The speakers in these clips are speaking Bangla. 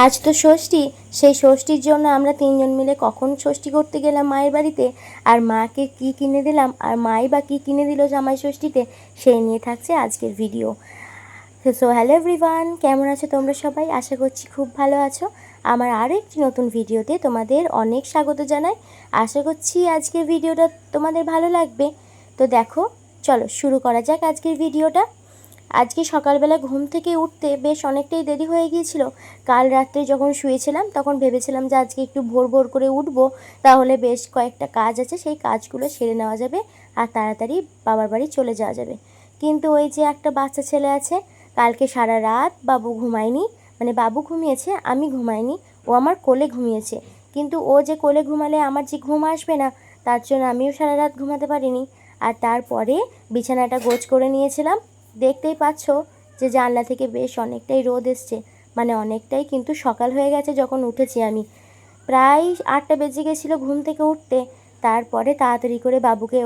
আজ তো ষষ্ঠী। সেই ষষ্ঠীর জন্য আমরা তিনজন মিলে কখন ষষ্ঠী করতে গেলাম মায়ের বাড়িতে, আর মাকে কি কিনে দিলাম, আর মাই বা কী কিনে দিল জামাই ষষ্ঠীতে, সেই নিয়ে থাকছে আজকের ভিডিও। সো হ্যালো এভরিওয়ান, কেমন আছো তোমরা সবাই? আশা করছি খুব ভালো আছো। আমার আরও একটি নতুন ভিডিওতে তোমাদের অনেক স্বাগত জানাই। আশা করছি আজকের ভিডিওটা তোমাদের ভালো লাগবে। তো দেখো, চলো শুরু করা যাক আজকের ভিডিওটা। আজকে সকালবেলা ঘুম থেকে উঠতে বেশ অনেকটাই দেরি হয়ে গিয়েছিল। কাল রাত্রে যখন শুয়েছিলাম তখন ভেবেছিলাম যে আজকে একটু ভোর ভোর করে উঠবো, তাহলে বেশ কয়েকটা কাজ আছে সেই কাজগুলো সেরে নেওয়া যাবে আর তাড়াতাড়ি বাবার বাড়ি চলে যাওয়া যাবে। কিন্তু ওই যে একটা বাচ্চা ছেলে আছে, কালকে সারা রাত বাবু ঘুমায়নি, মানে বাবু ঘুমিয়েছে, আমি ঘুমাইনি। ও আমার কোলে ঘুমিয়েছে, কিন্তু ও যে কোলে ঘুমালে আমার যে ঘুম আসবে না, তার জন্য আমিও সারা রাত ঘুমাতে পারিনি। আর তারপরে বিছানাটা গোছ করে নিয়েছিলাম। দেখতেই পাচ্ছ যে জানলা থেকে বেশ অনেকটাই রোদ এসছে, মানে অনেকটাই কিন্তু সকাল হয়ে গেছে যখন উঠেছি আমি। প্রায় 8টা বেজে গেছিলো ঘুম থেকে উঠতে। তারপরে তাড়াতাড়ি করে বাবুকে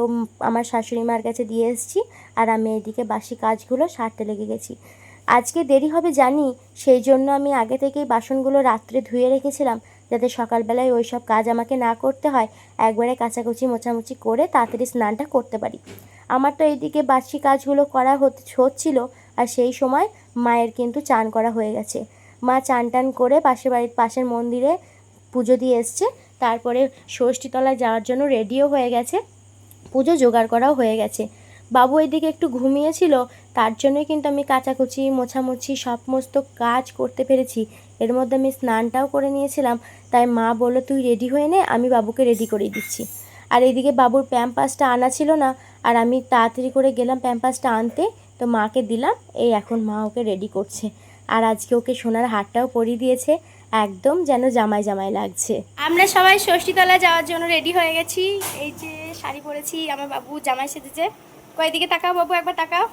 আমার শাশুড়ি মার কাছে দিয়ে এসেছি, আর আমি এদিকে বাসি কাজগুলো সারতে লেগে গেছি। আজকে দেরি হবে জানি, সেই জন্য আমি আগে থেকেই বাসনগুলো রাত্রে ধুয়ে রেখেছিলাম, যাতে সকালবেলায় ওই সব কাজ আমাকে না করতে হয়, একবারে কাচাকুচি মোছামুছি করে তাড়াতাড়ি স্নানটা করতে পারি। আমার তো এইদিকে বাসি কাজগুলো করা হচ্ছিল, আর সেই সময় মায়ের কিন্তু চান করা হয়ে গেছে। মা চান টান করে পাশের মন্দিরে পুজো দিয়ে এসছে। তারপরে ষষ্ঠীতলায় যাওয়ার জন্য রেডিও হয়ে গেছে, পুজো জোগাড় করাও হয়ে গেছে। বাবু এইদিকে একটু ঘুমিয়েছিল, তার জন্যই কিন্তু আমি কাচাকুচি মোছামুছি সমস্ত কাজ করতে পেরেছি। এর মধ্যে আমি স্নানটাও করে নিয়েছিলাম। তাই মা বললো তুই রেডি হয়ে নে, আমি বাবুকে রেডি করে দিচ্ছি। আর এইদিকে বাবুর প্যাম্পাসটা আনা ছিল না, আর আমি তাড়াতাড়ি করে গেলাম প্যাম্পাসটা আনতে। তো মাকে দিলাম, এই এখন মা ওকে রেডি করছে। আর আজকে ওকে সোনার হারটাও পরিয়ে দিয়েছে, একদম যেন জামাই জামাই লাগছে। আমরা সবাই ষষ্ঠীতলা যাওয়ার জন্য রেডি হয়ে গেছি। এই যে শাড়ি পরেছি, আমার বাবু জামাই সেজেছে। কয়দিকে তাকাও বাবু, একবার তাকাও।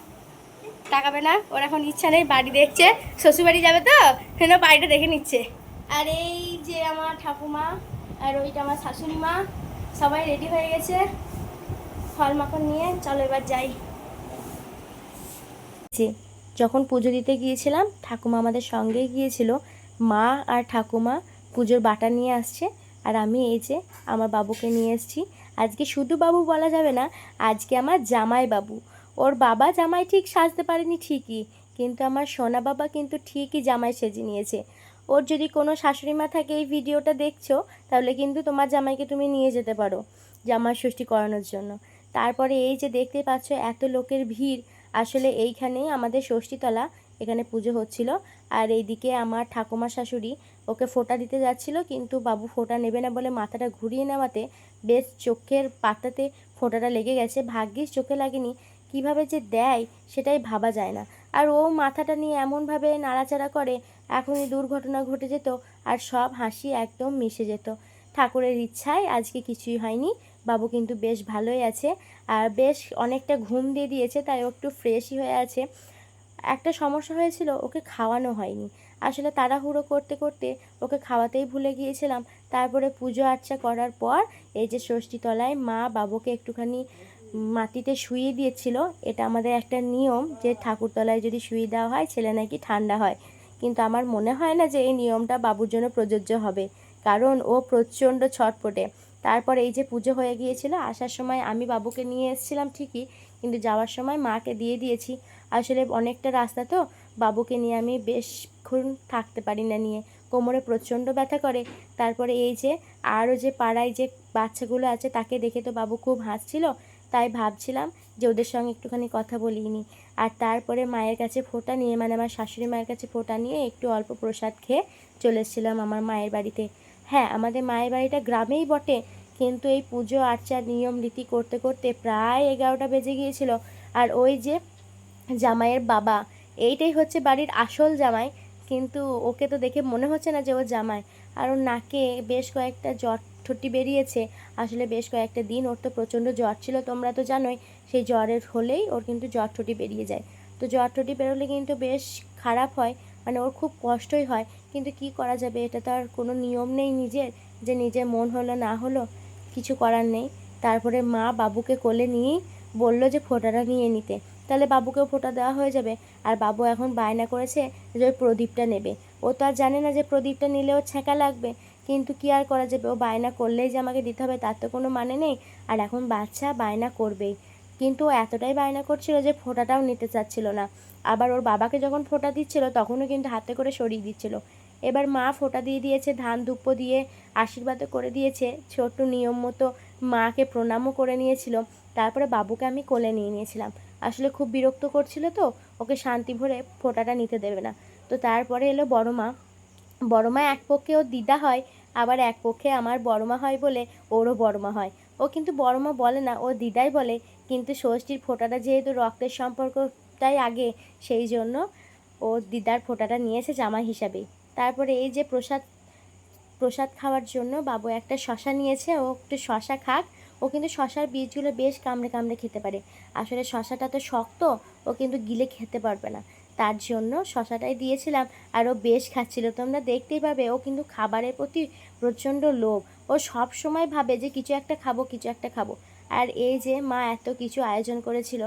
তাকাবে না, ওর এখন ইচ্ছা নেই, বাড়ি দেখছে, শ্বশুরবাড়ি যাবে তো কেন বাড়িটা দেখে নিচ্ছে। আর এই যে আমার ঠাকুমা, আর ওইটা আমার শাশুড়ি মা, সবাই রেডি হয়ে গেছে ফল মাখন নিয়ে। চলো এবার যাই। যে যখন পুজো দিতে গিয়েছিলাম, ঠাকুমা আমাদের সঙ্গেই গিয়েছিল। মা আর ঠাকুমা পুজোর বাটা নিয়ে আসছে, আর আমি এই যে আমার বাবুকে নিয়ে এসেছি। আজকে শুধু বাবু বলা যাবে না, আজকে আমার জামাই বাবু। ওর বাবা জামাই ঠিক সাজতে পারেনি ঠিকই, কিন্তু আমার সোনা বাবা কিন্তু ঠিকই জামাই সেজে নিয়েছে। ওর যদি কোনো শাশুড়ি মা থাকে এই ভিডিওটা দেখছো, তাহলে কিন্তু তোমার জামাইকে তুমি নিয়ে যেতে পারো জামাই ষষ্ঠী করানোর জন্য। তারপরে এই যে দেখতে পাচ্ছ এত লোকের ভিড়, আসলে এইখানেই আমাদের ষষ্ঠীতলা, এখানে পুজো হচ্ছিল। আর এইদিকে আমার ঠাকুমা শাশুড়ি ওকে ফোঁটা দিতে যাচ্ছিল, কিন্তু বাবু ফোঁটা নেবে না বলে মাথাটা ঘুরিয়ে নেওয়াতে বেশ চোখের পাতাতে ফোঁটাটা লেগে গেছে। ভাগ্যিস চোখে লাগেনি, কিভাবে যে দেয় সেটাই ভাবা যায় না। আর ও মাথাটা নিয়ে এমনভাবে নাড়াচাড়া করে, এখনই দুর্ঘটনা ঘটে যেত আর সব হাসি একদম মিশে যেত। ঠাকুরের ইচ্ছায় আজকে কিছুই হয়নি, বাবু কিন্তু বেশ ভালোই আছে, আর বেশ অনেকটা ঘুম দিয়ে দিয়েছে, তাই ও একটু ফ্রেশই হয়ে আছে। একটা সমস্যা হয়েছিল, ওকে খাওয়ানো হয়নি। আসলে তাড়াহুড়ো করতে করতে ওকে খাওয়াতেই ভুলে গিয়েছিলাম। তারপরে পুজো আর্চা করার পর এই যে ষষ্ঠীতলায় মা বাবুকে একটুখানি মাটিতে শুইয়ে দিয়েছিল। এটা আমাদের একটা নিয়ম যে ঠাকুরতলায় যদি শুইয়ে দেওয়া হয় ছেলে নাকি ঠান্ডা হয়, কিন্তু আমার মনে হয় না যে এই নিয়মটা বাবুর জন্য প্রযোজ্য হবে, কারণ ও প্রচণ্ড ছটপটে। তারপর এই যে পুজো হয়ে গিয়েছিল, আসার সময় আমি বাবুকে নিয়ে এসেছিলাম ঠিকই, কিন্তু যাওয়ার সময় মাকে দিয়ে দিয়েছি। আসলে অনেকটা রাস্তা তো, বাবুকে নিয়ে আমি বেশক্ষণ থাকতে পারি না নিয়ে, কোমরে প্রচণ্ড ব্যথা করে। তারপরে এই যে আরও যে পাড়ায় যে বাচ্চাগুলো আছে তাকে দেখে তো বাবু খুব হাসছিল, তাই ভাবছিলাম যে ওদের সঙ্গে একটুখানি কথা বলিনি। আর তারপরে মায়ের কাছে ফোঁটা নিয়ে, মানে আমার শাশুড়ি মায়ের কাছে ফোঁটা নিয়ে একটু অল্প প্রসাদ খেয়ে চলে এসেছিলাম আমার মায়ের বাড়িতে। হ্যাঁ, আমাদের মায়ের বাড়িটা গ্রামেই বটে, কিন্তু এই পুজো আর্চার নিয়ম রীতি করতে করতে প্রায় 11টা বেজে গিয়েছিল। আর ওই যে জামাইয়ের বাবা, এইটাই হচ্ছে বাড়ির আসল জামাই, কিন্তু ওকে তো দেখে মনে হচ্ছে না যে ও জামাই। আর ওর নাকে বেশ কয়েকটা ঠোঁটি বেরিয়েছে। আসলে বেশ কয়েকটা দিন ওর তো প্রচণ্ড জ্বর ছিল, তোমরা তো জানোই। সেই জ্বরের হলেই ওর কিন্তু ঠোঁটি বেরিয়ে যায়। তো ঠোঁটি বেরোলে কিন্তু বেশ খারাপ হয়, মানে ওর খুব কষ্টই হয়। কিন্তু কি করা যাবে, এটা তো আর কোনো নিয়ম নেই নিজের, যে নিজের মন হলো না হলো, কিছু করার নেই। তারপরে মা বাবুকে কোলে নিয়েই বললো যে ফোঁটাটা নিয়ে নিতে, তাহলে বাবুকেও ফোঁটা দেওয়া হয়ে যাবে। আর বাবু এখন বায়না করেছে যে ওই প্রদীপটা নেবে। ও ও তো আর জানে না যে প্রদীপটা নিলে ওর ছ্যাঁকা লাগবে, কিন্তু কি আর করা যাবে, ও বায়না করলেই যে আমাকে দিতে হবে তার তো কোনো মানে নেই। আর এখন বাচ্চা বায়না করবেই, কিন্তু ও এতটাই বায়না করছিল যে ফোঁটাটাও নিতে চাচ্ছিল না। আবার ওর বাবাকে যখন ফোঁটা দিচ্ছিল তখনও কিন্তু হাতে করে সরিয়ে দিচ্ছিল। এবার মা ফোঁটা দিয়ে দিয়েছে, ধান ধূপ দিয়ে আশীর্বাদও করে দিয়েছে, ছোট্ট নিয়ম মতো মাকে প্রণামও করে নিয়েছিল। তারপরে বাবুকে আমি কোলে নিয়ে নিয়েছিলাম। আসলে খুব বিরক্ত করছিল তো, ওকে শান্তি ভরে ফোঁটাটা নিতে দেবে না। তো তারপরে এলো বড় মা। বড় মা এক পক্ষে ওর দিদা হয়, আবার এক পক্ষে আমার বড় মা হয় বলে ওরও বড় মা হয়। ও কিন্তু বড় মা বলে না, ও দিদাই বলে, কিন্তু ষষ্ঠীর ফোঁটাটা যেহেতু রক্তের সম্পর্কটাই আগে, সেই জন্য ও দিদার ফোঁটাটা নিয়েছে জামাই হিসাবেই। তারপরে এই যে প্রসাদ প্রসাদ খাওয়ার জন্য বাবু একটা শশা নিয়েছে, ও একটু শশা খাক। ও কিন্তু শশার বীজগুলো বেশ কামড়ে কামড়ে খেতে পারে। আসলে শশাটা তো শক্ত, ও কিন্তু গিলে খেতে পারবে না, তার জন্য শশাটাই দিয়েছিলাম। আর ও বেশ খাচ্ছিল, তোমরা দেখতেই পাবে। ও কিন্তু খাবারের প্রতি প্রচণ্ড লোভ, ও সব সময় ভাবে যে কিছু একটা খাবো, কিছু একটা খাবো। আর এই যে মা এত কিছু আয়োজন করেছিল,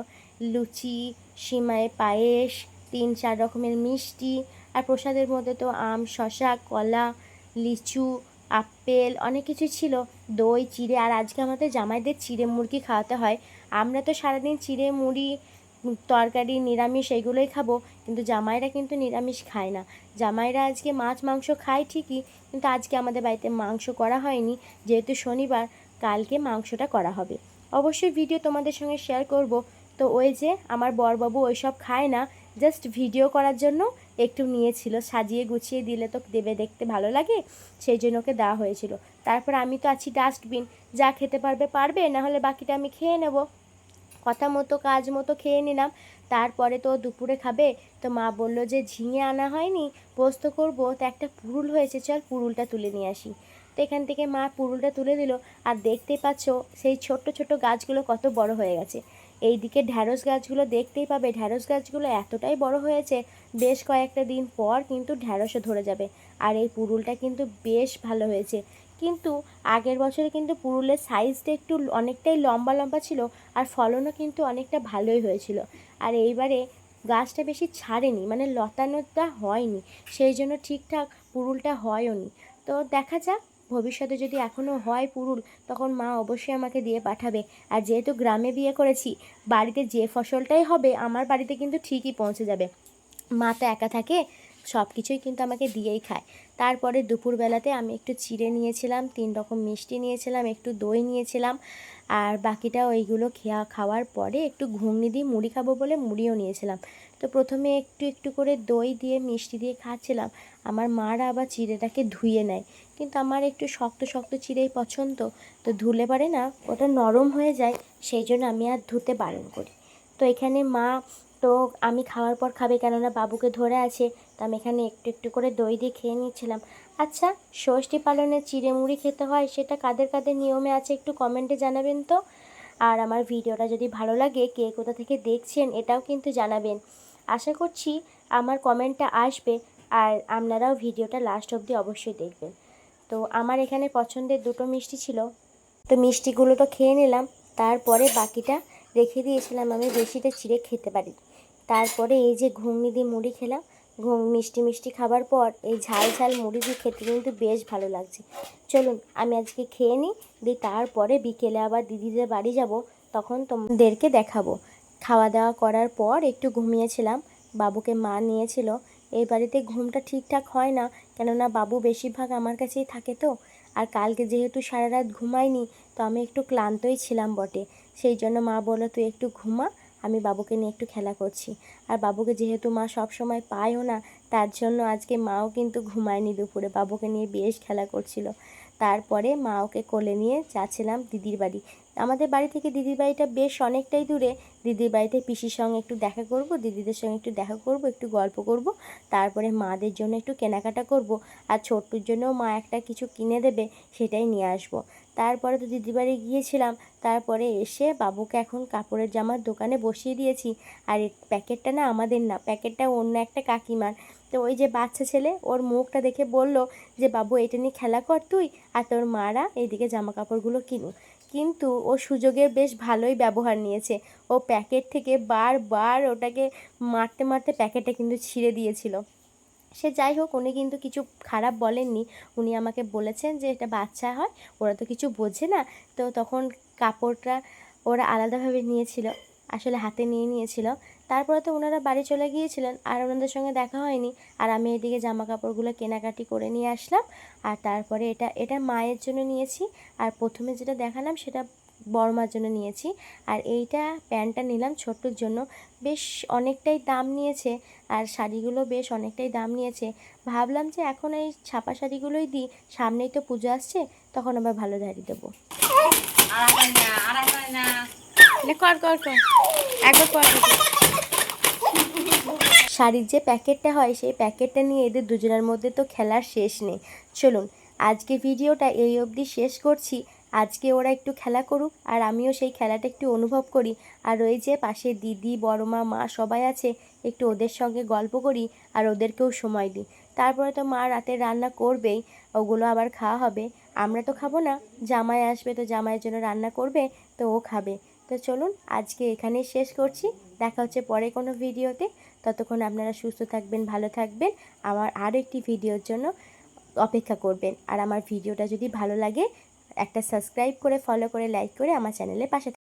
লুচি, সিমাই পায়েস, 3-4 রকমের মিষ্টি, আর প্রসাদের মধ্যে তো আম, শশা, কলা, লিচু, আপেল, অনেক কিছু ছিল, দই, চিড়ে। আর আজকে আমাদের জামাইদের চিড়ে মুরগি খাওয়াতে হয়। আমরা তো সারাদিন চিড়ে মুড়ি তরকারি নিরামিষ এগুলোই খাবো, কিন্তু জামাইরা কিন্তু নিরামিষ খায় না। জামাইরা আজকে মাছ মাংস খায় ঠিকই, কিন্তু আজকে আমাদের বাড়িতে মাংস করা হয়নি, যেহেতু শনিবার। কালকে মাংসটা করা হবে। অবশ্যই ভিডিও তোমাদের সঙ্গে শেয়ার করব। তো ওই যে আমার বরবাবু ওইসব খায় না, জাস্ট ভিডিও করার জন্য একটু নিয়েছিল, সাজিয়ে গুছিয়ে দিলে তো দেবে, দেখতে ভালো লাগে, সেই জন্য ওকে দেওয়া হয়েছিল। তারপর আমি তো আছি ডাস্টবিন, যা খেতে পারবে পারবে, না হলে বাকিটা আমি খেয়ে নেব। কথা মতো কাজ মতো খেয়ে নিলাম। তারপরে তো দুপুরে খাবে, তো মা বললো যে ঝিঙে আনা হয়নি, পোস্ত করবো, তো একটা পুরুল হয়েছে, চল পুরুলটা তুলে নিয়ে আসি। তো এখান থেকে মা পুরুলটা তুলে দিল। আর দেখতেই পাচ্ছ সেই ছোট্ট ছোট্ট গাছগুলো কত বড় হয়ে গেছে। এইদিকে ঢ্যাঁড়স গাছগুলো দেখতেই পাবে, ঢ্যাঁড়স গাছগুলো এতটাই বড় হয়েছে, বেশ কয়েকটা দিন পর কিন্তু ঢ্যাঁড়সও ধরে যাবে। আর এই পুরুলটা কিন্তু বেশ ভালো হয়েছে, কিন্তু আগের বছরে কিন্তু পুরুলের সাইজটা একটু অনেকটাই লম্বা লম্বা ছিল, আর ফলনও কিন্তু অনেকটা ভালোই হয়েছিল। আর এইবারে গাছটা বেশি ছাড়েনি, মানে লতানোটা হয়নি, সেই জন্য ঠিকঠাক পুরুলটা হয়ও নি। তো দেখা যাক, ভবিষ্যতে যদি এখনও হয় পুরুল, তখন মা অবশ্যই আমাকে দিয়ে পাঠাবে। আর যেহেতু গ্রামে বিয়ে করেছি, বাড়িতে যে ফসলটাই হবে আমার বাড়িতে কিন্তু ঠিকই পৌঁছে যাবে। মা তো একা থাকে, সব কিছুই কিন্তু আমাকে দিয়েই খায়। তারপরে দুপুরবেলাতে আমি একটু চিড়ে নিয়েছিলাম, 3 রকম মিষ্টি নিয়েছিলাম, একটু দই নিয়েছিলাম, আর বাকিটা ওইগুলো খাওয়ার পরে একটু ঘুগনি দিয়ে মুড়ি খাবো বলে মুড়িও নিয়েছিলাম। তো প্রথমে একটু একটু করে দই দিয়ে মিষ্টি দিয়ে খাচ্ছিলাম। আমার মারা আবার চিড়েটাকে ধুয়ে নেয়, কিন্তু আমার একটু শক্ত শক্ত চিড়েই পছন্দ, তো ধুলে পারে না ওটা নরম হয়ে যায়, সেই জন্য আমি আর ধুতে বারণ করি। তো এখানে মা, তো আমি খাওয়ার পর খাবে, কেননা বাবুকে ধরে আছে, তো আমি এখানে একটু একটু করে দই দিয়ে খেয়ে নিচ্ছিলাম। আচ্ছা, ষষ্ঠী পালনে চিড়ে মুড়ি খেতে হয়, সেটা কাদের কাদের নিয়মে আছে একটু কমেন্টে জানাবেন তো। আর আমার ভিডিওটা যদি ভালো লাগে, কে কোথা থেকে দেখছেন এটাও কিন্তু জানাবেন। আশা করছি আমার কমেন্টটা আসবে, আর আপনারাও ভিডিওটা লাস্ট অবধি অবশ্যই দেখবেন। তো আমার এখানে পছন্দের 2টো মিষ্টি ছিল, তো মিষ্টিগুলো তো খেয়ে নিলাম। তারপরে বাকিটা রেখে দিয়েছিলাম, আমি বেশিটা চিড়ে খেতে পারি। তারপরে এই যে ঘুগনি দিয়ে মুড়ি খেলাম। মিষ্টি মিষ্টি খাবার পর এই ঝাল ঝাল মুড়ি দিয়ে খেতে কিন্তু বেশ ভালো লাগছে। চলুন আমি আজকে খেয়ে নিই, দিয়ে তারপরে বিকেলে আবার দিদিদের বাড়ি যাব, তখন তোমাদেরকে দেখাবো। খাওয়া দাওয়া করার পর একটু ঘুমিয়েছিলাম, বাবুকে মা নিয়েছিল। এই বাড়িতে ঘুমটা ঠিকঠাক হয় না, কেননা বাবু বেশিরভাগ আমার কাছেই থাকে তো। আর কালকে যেহেতু সারা রাত ঘুমাইনি, তো আমি একটু ক্লান্তই ছিলাম বটে, সেই জন্য মা বলল তুই একটু ঘুমা, আমি বাবুকে নিয়ে একটু খেলা করছি। আর বাবুকে যেহেতু মা সব সময় পায়ও না, তার জন্য আজকে মাও কিন্তু ঘুমায়নি, দুপুরে বাবুকে নিয়ে বেশ খেলা করছিল। তারপরে মা ওকে কোলে নিয়ে যাচ্ছিলাম দিদির বাড়ি। আমাদের বাড়ি থেকে দিদির বাড়িটা বেশ অনেকটাই দূরে। দিদির বাড়িতে পিসির সঙ্গে একটু দেখা করব, দিদিদের সঙ্গে একটু দেখা করব, একটু গল্প করব, তারপরে মাদের জন্য একটু কেনাকাটা করব, আর ছোট্টুর জন্যও মা একটা কিছু কিনে দেবে, সেটাই নিয়ে আসবো। তারপরে তো দিদির বাড়ি গিয়েছিলাম, তারপরে এসে বাবুকে এখন কাপড়ের জামার দোকানে বসিয়ে দিয়েছি। আর এই প্যাকেটটা না আমাদের না, প্যাকেটটা অন্য একটা কাকিমার। তো ওই যে বাচ্চা ছেলে, ওর মুখটা দেখে বলল যে বাবু এটা নিয়ে খেলা কর তুই, আর তোর মারা এইদিকে জামা কাপড়গুলো কিনুক। কিন্তু ও সুযোগের বেশ ভালোই ব্যবহার নিয়েছে, ও প্যাকেট থেকে বারবার ওটাকে মারতে মারতে প্যাকেটটা কিন্তু ছিঁড়ে দিয়েছিল। সে যাই হোক, উনি কিন্তু কিছু খারাপ বলেননি। উনি আমাকে বলেছেন যে এটা বাচ্চা হয়, ওরা তো কিছু বোঝে না। তো তখন কাপড়টা ওরা আলাদাভাবে নিয়েছিল, আসলে হাতে নিয়ে নিয়েছিল। তারপরে তো ওনারা বাড়ি চলে গিয়েছিলেন, আর ওনাদের সঙ্গে দেখা হয়নি। আর আমি এদিকে জামা কাপড়গুলো কেনাকাটি করে নিয়ে আসলাম। আর তারপরে এটা এটা মায়ের জন্য নিয়েছি। আর প্রথমে যেটা দেখালাম সেটা বড়মার জন্য নিয়েছি। আর এইটা প্যান্টটা নিলাম ছোট্টুর জন্য। বেশ অনেকটাই দাম নিয়েছে, আর শাড়িগুলো বেশ অনেকটাই দাম নিয়েছে। ভাবলাম যে এখন এই ছাপা শাড়িগুলোই দিই, সামনেই তো পুজো আসছে, তখন আবার ভালো শাড়ি দেবো। কর কর কর একবার কর। শাড়ির যে প্যাকেটটা হয় সেই প্যাকেটটা নিয়ে এদের দুজনের মধ্যে তো খেলার শেষ নেই। চলুন আজকে ভিডিওটা এই অবধি শেষ করছি। আজকে ওরা একটু খেলা করুক, আর আমিও সেই খেলাটা একটু অনুভব করি। আর ওই যে পাশে দিদি, বড়মা, মা সবাই আছে, একটু ওদের সঙ্গে গল্প করি আর ওদেরকেও সময় দিই। তারপরে তো মা রাতে রান্না করবেই, ওগুলো আবার খাওয়া হবে। আমরা তো খাবো না, জামাই আসবে, তো জামাইয়ের জন্য রান্না করবে, তো ও খাবে। তো চলুন আজকে এখানেই শেষ করছি। দেখা হচ্ছে পরে কোনো ভিডিওতে। ততক্ষণ আপনারা সুস্থ থাকবেন, ভালো থাকবেন। আমার আরও একটি ভিডিওর জন্য অপেক্ষা করবেন। আর আমার ভিডিওটা যদি ভালো লাগে একটা সাবস্ক্রাইব করে, ফলো করে, লাইক করে আমার চ্যানেলের পাশে